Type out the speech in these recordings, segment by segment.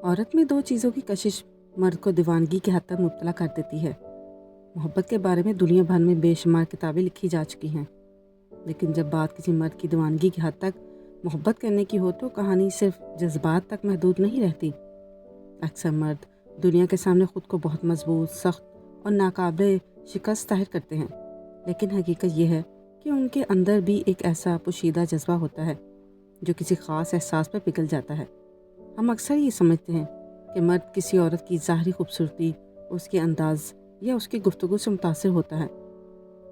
عورت میں دو چیزوں کی کشش مرد کو دیوانگی کی حد تک مبتلا کر دیتی ہے۔ محبت کے بارے میں دنیا بھر میں بے شمار کتابیں لکھی جا چکی ہیں، لیکن جب بات کسی مرد کی دیوانگی کی حد تک محبت کرنے کی ہو تو کہانی صرف جذبات تک محدود نہیں رہتی۔ اکثر مرد دنیا کے سامنے خود کو بہت مضبوط، سخت اور ناقابل شکست ظاہر کرتے ہیں، لیکن حقیقت یہ ہے کہ ان کے اندر بھی ایک ایسا پوشیدہ جذبہ ہوتا ہے جو کسی خاص احساس پر پگھل جاتا ہے۔ ہم اکثر یہ سمجھتے ہیں کہ مرد کسی عورت کی ظاہری خوبصورتی، اس کے انداز یا اس کی گفتگو سے متاثر ہوتا ہے۔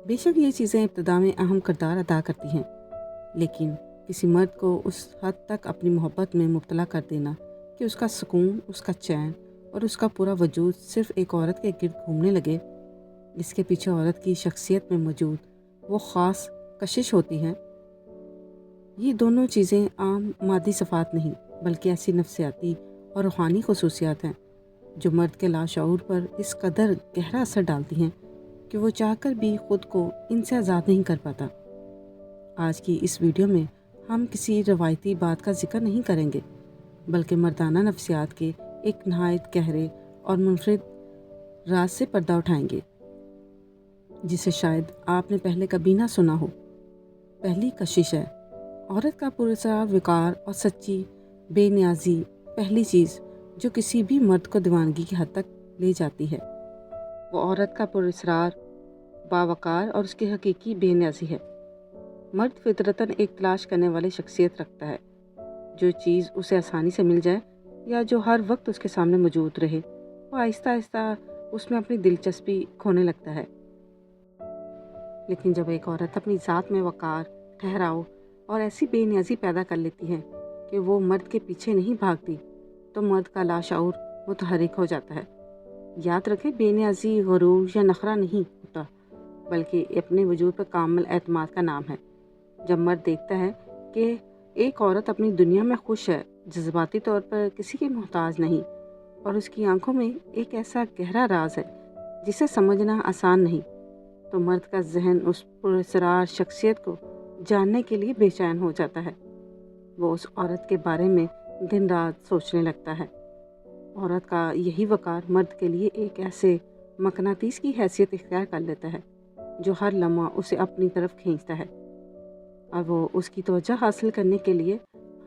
بے شک یہ چیزیں ابتدا میں اہم کردار ادا کرتی ہیں، لیکن کسی مرد کو اس حد تک اپنی محبت میں مبتلا کر دینا کہ اس کا سکون، اس کا چین اور اس کا پورا وجود صرف ایک عورت کے گرد گھومنے لگے، اس کے پیچھے عورت کی شخصیت میں موجود وہ خاص کشش ہوتی ہے۔ یہ دونوں چیزیں عام مادی صفات نہیں، بلکہ ایسی نفسیاتی اور روحانی خصوصیات ہیں جو مرد کے لاشعور پر اس قدر گہرا اثر ڈالتی ہیں کہ وہ چاہ کر بھی خود کو ان سے آزاد نہیں کر پاتا۔ آج کی اس ویڈیو میں ہم کسی روایتی بات کا ذکر نہیں کریں گے، بلکہ مردانہ نفسیات کے ایک نہایت گہرے اور منفرد راز سے پردہ اٹھائیں گے، جسے شاید آپ نے پہلے کبھی نہ سنا ہو۔ پہلی کشش ہے عورت کا پراسرار وقار اور سچی بے نیازی، پہلی چیز جو کسی بھی مرد کو دیوانگی کی حد تک لے جاتی ہے وہ عورت کا پراسرار باوقار اور اس کی حقیقی بے نیازی ہے۔ مرد فطرتاً ایک تلاش کرنے والی شخصیت رکھتا ہے، جو چیز اسے آسانی سے مل جائے یا جو ہر وقت اس کے سامنے موجود رہے، وہ آہستہ آہستہ اس میں اپنی دلچسپی کھونے لگتا ہے۔ لیکن جب ایک عورت اپنی ذات میں وقار، ٹھہراؤ اور ایسی بے نیازی پیدا کر لیتی ہے کہ وہ مرد کے پیچھے نہیں بھاگتی، تو مرد کا لاشعور متحرک ہو جاتا ہے۔ یاد رکھیں، بے نیازی غرور یا نخرہ نہیں ہوتا، بلکہ اپنے وجود پر کامل اعتماد کا نام ہے۔ جب مرد دیکھتا ہے کہ ایک عورت اپنی دنیا میں خوش ہے، جذباتی طور پر کسی کی محتاج نہیں، اور اس کی آنکھوں میں ایک ایسا گہرا راز ہے جسے سمجھنا آسان نہیں، تو مرد کا ذہن اس پراسرار شخصیت کو جاننے کے لیے بے چین ہو جاتا ہے۔ وہ اس عورت کے بارے میں دن رات سوچنے لگتا ہے۔ عورت کا یہی وقار مرد کے لیے ایک ایسے مقناطیس کی حیثیت اختیار کر لیتا ہے جو ہر لمحہ اسے اپنی طرف کھینچتا ہے، اور وہ اس کی توجہ حاصل کرنے کے لیے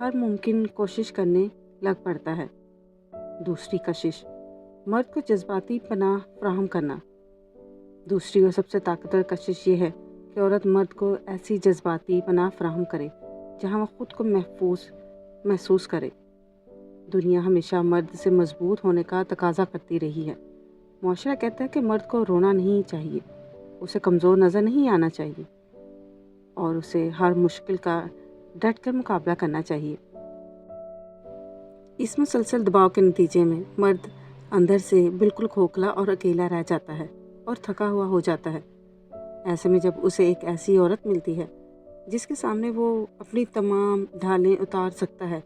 ہر ممکن کوشش کرنے لگ پڑتا ہے۔ دوسری کشش مرد کو جذباتی پناہ فراہم کرنا۔ دوسری اور سب سے طاقتور کشش یہ ہے کہ عورت مرد کو ایسی جذباتی پناہ فراہم کرے جہاں وہ خود کو محفوظ محسوس کرے۔ دنیا ہمیشہ مرد سے مضبوط ہونے کا تقاضا کرتی رہی ہے۔ معاشرہ کہتا ہے کہ مرد کو رونا نہیں چاہیے، اسے کمزور نظر نہیں آنا چاہیے، اور اسے ہر مشکل کا ڈٹ کر مقابلہ کرنا چاہیے۔ اس مسلسل دباؤ کے نتیجے میں مرد اندر سے بالکل کھوکھلا اور اکیلا رہ جاتا ہے اور تھکا ہوا ہو جاتا ہے۔ ایسے میں جب اسے ایک ایسی عورت ملتی ہے جس کے سامنے وہ اپنی تمام ڈھالیں اتار سکتا ہے،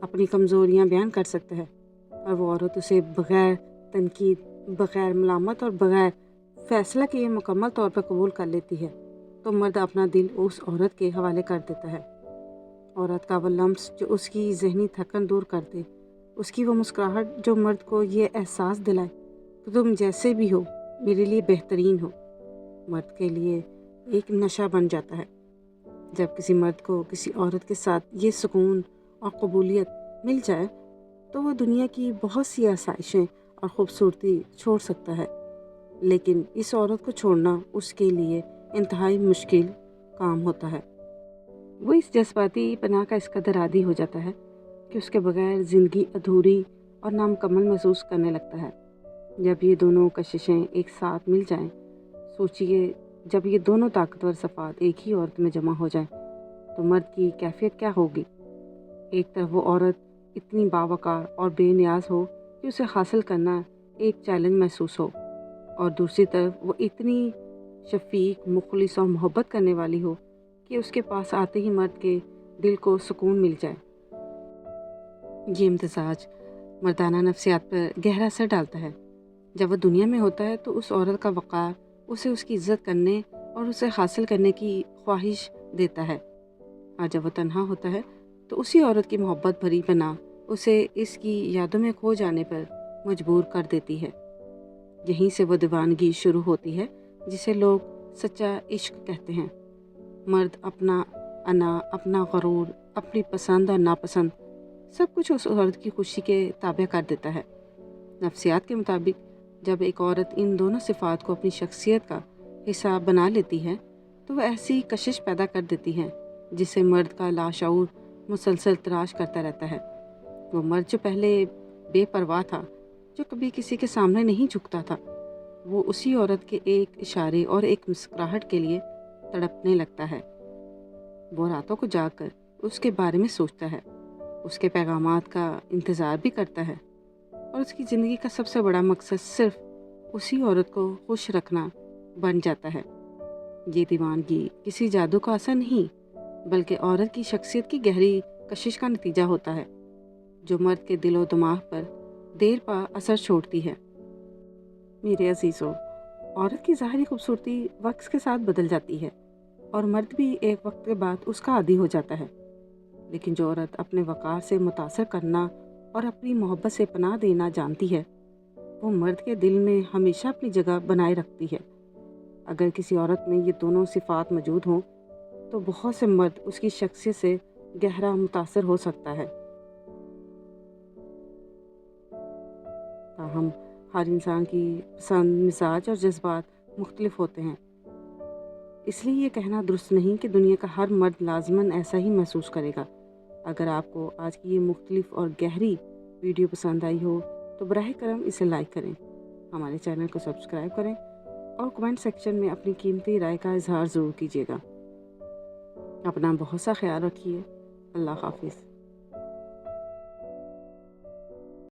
اپنی کمزوریاں بیان کر سکتا ہے، اور وہ عورت اسے بغیر تنقید، بغیر ملامت اور بغیر فیصلہ کیے مکمل طور پر قبول کر لیتی ہے، تو مرد اپنا دل اس عورت کے حوالے کر دیتا ہے۔ عورت کا وہ لمس جو اس کی ذہنی تھکن دور کر دے، اس کی وہ مسکراہٹ جو مرد کو یہ احساس دلائے کہ تم جیسے بھی ہو میرے لیے بہترین ہو، مرد کے لیے ایک نشہ بن جاتا ہے۔ جب کسی مرد کو کسی عورت کے ساتھ یہ سکون اور قبولیت مل جائے تو وہ دنیا کی بہت سی آسائشیں اور خوبصورتی چھوڑ سکتا ہے، لیکن اس عورت کو چھوڑنا اس کے لیے انتہائی مشکل کام ہوتا ہے۔ وہ اس جذباتی پناہ کا اس قدر عادی ہو جاتا ہے کہ اس کے بغیر زندگی ادھوری اور نامکمل محسوس کرنے لگتا ہے۔ جب یہ دونوں کششیں ایک ساتھ مل جائیں، سوچئے جب یہ دونوں طاقتور صفات ایک ہی عورت میں جمع ہو جائیں تو مرد کی کیفیت کیا ہوگی؟ ایک طرف وہ عورت اتنی باوقار اور بے نیاز ہو کہ اسے حاصل کرنا ایک چیلنج محسوس ہو، اور دوسری طرف وہ اتنی شفیق، مخلص اور محبت کرنے والی ہو کہ اس کے پاس آتے ہی مرد کے دل کو سکون مل جائے۔ یہ امتزاج مردانہ نفسیات پر گہرا اثر ڈالتا ہے۔ جب وہ دنیا میں ہوتا ہے تو اس عورت کا وقار اسے اس کی عزت کرنے اور اسے حاصل کرنے کی خواہش دیتا ہے، اور جب وہ تنہا ہوتا ہے تو اسی عورت کی محبت بھری پناہ اسے اس کی یادوں میں کھو جانے پر مجبور کر دیتی ہے۔ یہیں سے وہ دیوانگی شروع ہوتی ہے جسے لوگ سچا عشق کہتے ہیں۔ مرد اپنا انا، اپنا غرور، اپنی پسند اور ناپسند سب کچھ اس عورت کی خوشی کے تابع کر دیتا ہے۔ نفسیات کے مطابق جب ایک عورت ان دونوں صفات کو اپنی شخصیت کا حصہ بنا لیتی ہے تو وہ ایسی کشش پیدا کر دیتی ہے جسے مرد کا لاشعور مسلسل تلاش کرتا رہتا ہے۔ وہ مرد جو پہلے بے پرواہ تھا، جو کبھی کسی کے سامنے نہیں جھکتا تھا، وہ اسی عورت کے ایک اشارے اور ایک مسکراہٹ کے لیے تڑپنے لگتا ہے۔ وہ راتوں کو جاگ کر اس کے بارے میں سوچتا ہے، اس کے پیغامات کا انتظار بھی کرتا ہے، اور اس کی زندگی کا سب سے بڑا مقصد صرف اسی عورت کو خوش رکھنا بن جاتا ہے۔ یہ دیوانگی کسی جادو کا اثر نہیں، بلکہ عورت کی شخصیت کی گہری کشش کا نتیجہ ہوتا ہے، جو مرد کے دل و دماغ پر دیر پا اثر چھوڑتی ہے۔ میرے عزیزو، عورت کی ظاہری خوبصورتی وقت کے ساتھ بدل جاتی ہے اور مرد بھی ایک وقت کے بعد اس کا عادی ہو جاتا ہے، لیکن جو عورت اپنے وقار سے متاثر کرنا اور اپنی محبت سے پناہ دینا جانتی ہے، وہ مرد کے دل میں ہمیشہ اپنی جگہ بنائے رکھتی ہے۔ اگر کسی عورت میں یہ دونوں صفات موجود ہوں تو بہت سے مرد اس کی شخصیت سے گہرا متاثر ہو سکتا ہے۔ تاہم ہر انسان کی پسند، مزاج اور جذبات مختلف ہوتے ہیں، اس لیے یہ کہنا درست نہیں کہ دنیا کا ہر مرد لازماً ایسا ہی محسوس کرے گا۔ اگر آپ کو آج کی یہ مختلف اور گہری ویڈیو پسند آئی ہو تو براہ کرم اسے لائک کریں، ہمارے چینل کو سبسکرائب کریں اور کمنٹ سیکشن میں اپنی قیمتی رائے کا اظہار ضرور کیجیے گا۔ اپنا بہت سا خیال رکھیے۔ اللہ حافظ۔